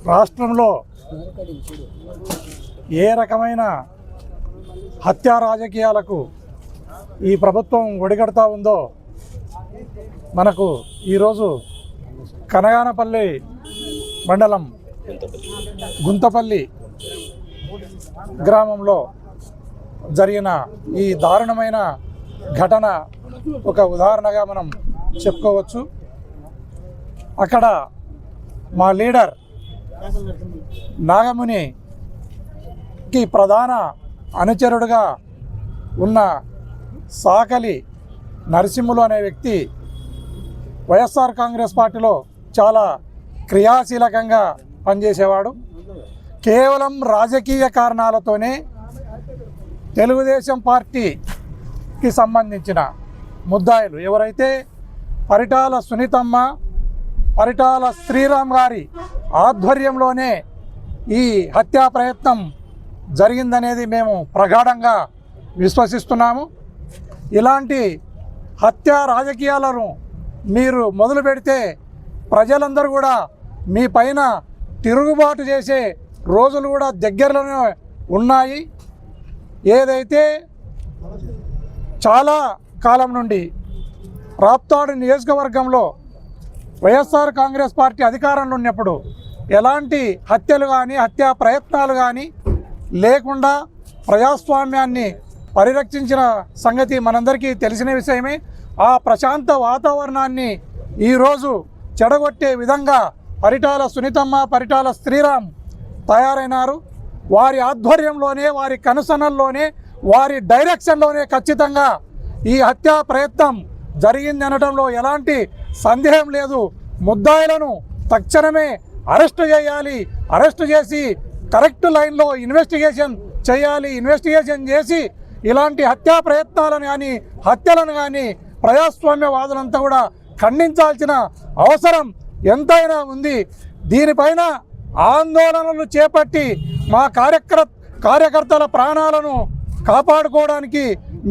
రాష్ట్రంలో ఏ రకమైన హత్యా రాజకీయాలకు ఈ ప్రభుత్వం ఒడిగడతా ఉందో మనకు ఈరోజు కనగానపల్లి మండలం గుంతపల్లి గ్రామంలో జరిగిన ఈ దారుణమైన ఘటన ఒక ఉదాహరణగా మనం చెప్పుకోవచ్చు. అక్కడ మా లీడర్ నాగమునికి ప్రధాన అనుచరుడుగా ఉన్న సాకలి నరసింహులు అనే వ్యక్తి వైఎస్ఆర్ కాంగ్రెస్ పార్టీలో చాలా క్రియాశీలకంగా పనిచేసేవాడు. కేవలం రాజకీయ కారణాలతోనే తెలుగుదేశం పార్టీకి సంబంధించిన ముద్దాయిలు ఎవరైతే పరిటాల సునీతమ్మ, పరిటాల శ్రీరామ్ గారి ఆధ్వర్యంలోనే ఈ హత్యా ప్రయత్నం జరిగిందనేది మేము ప్రగాఢంగా విశ్వసిస్తున్నాము. ఇలాంటి హత్యా రాజకీయాలను మీరు మొదలు పెడితే ప్రజలందరూ కూడా మీ పైన తిరుగుబాటు చేసే రోజులు కూడా దగ్గరలోనే ఉన్నాయి. ఏదైతే చాలా కాలం నుండి రాప్తాడు నియోజకవర్గంలో వైఎస్ఆర్ కాంగ్రెస్ పార్టీ అధికారంలో ఉన్నప్పుడు ఎలాంటి హత్యలు కానీ హత్యా ప్రయత్నాలు కానీ లేకుండా ప్రజాస్వామ్యాన్ని పరిరక్షించిన సంగతి మనందరికీ తెలిసిన విషయమే. ఆ ప్రశాంత వాతావరణాన్ని ఈరోజు చెడగొట్టే విధంగా పరిటాల సునీతమ్మ, పరిటాల శ్రీరామ్ తయారైనారు. వారి ఆధ్వర్యంలోనే, వారి కనుసనల్లోనే, వారి డైరెక్షన్లోనే ఖచ్చితంగా ఈ హత్యా ప్రయత్నం జరిగింది అనడంలో ఎలాంటి సందేహం లేదు. ముద్దాయిలను తక్షణమే అరెస్టు చేయాలి. అరెస్టు చేసి కరెక్ట్ లైన్లో ఇన్వెస్టిగేషన్ చేయాలి. ఇన్వెస్టిగేషన్ చేసి ఇలాంటి హత్యా ప్రయత్నాలను కానీ హత్యలను కానీ ప్రజాస్వామ్యవాదులంతా కూడా ఖండించాల్సిన అవసరం ఎంతైనా ఉంది. దీనిపైన ఆందోళనలు చేపట్టి మా కార్యకర్తల ప్రాణాలను కాపాడుకోవడానికి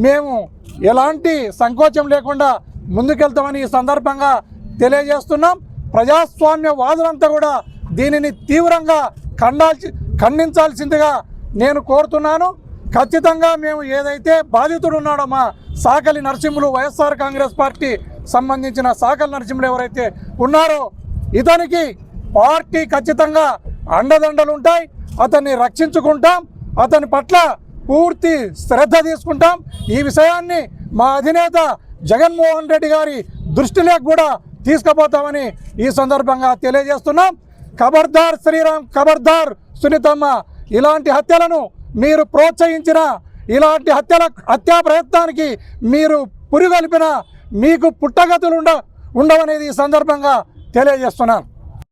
మేము ఎలాంటి సంకోచం లేకుండా ముందుకెళ్తామని ఈ సందర్భంగా తెలియజేస్తున్నాం. ప్రజాస్వామ్యవాదులంతా కూడా దీనిని తీవ్రంగా ఖండించాల్సిందిగా నేను కోరుతున్నాను. ఖచ్చితంగా మేము ఏదైతే బాధితుడు ఉన్నాడో మా సాకలి నరసింహులు, వైఎస్ఆర్ కాంగ్రెస్ పార్టీ సంబంధించిన సాకలి నరసింహులు ఎవరైతే ఉన్నారో ఇతనికి పార్టీ ఖచ్చితంగా అండదండలు ఉంటాయి. అతన్ని రక్షించుకుంటాం. అతని పట్ల పూర్తి శ్రద్ధ తీసుకుంటాం. ఈ విషయాన్ని మా అధినేత జగన్మోహన్ రెడ్డి గారి దృష్టిలోకి కూడా తీసుకుపోతామని ఈ సందర్భంగా తెలియజేస్తున్నాం. ఖబర్దార్ శ్రీరామ్, ఖబర్దార్ సునీతమ్మ, ఇలాంటి హత్యలను మీరు ప్రోత్సహించిన, ఇలాంటి హత్యా ప్రయత్నానికి మీరు పురిగొల్పిన మీకు పుట్టగతులు ఉండవనేది ఈ సందర్భంగా తెలియజేస్తున్నాను.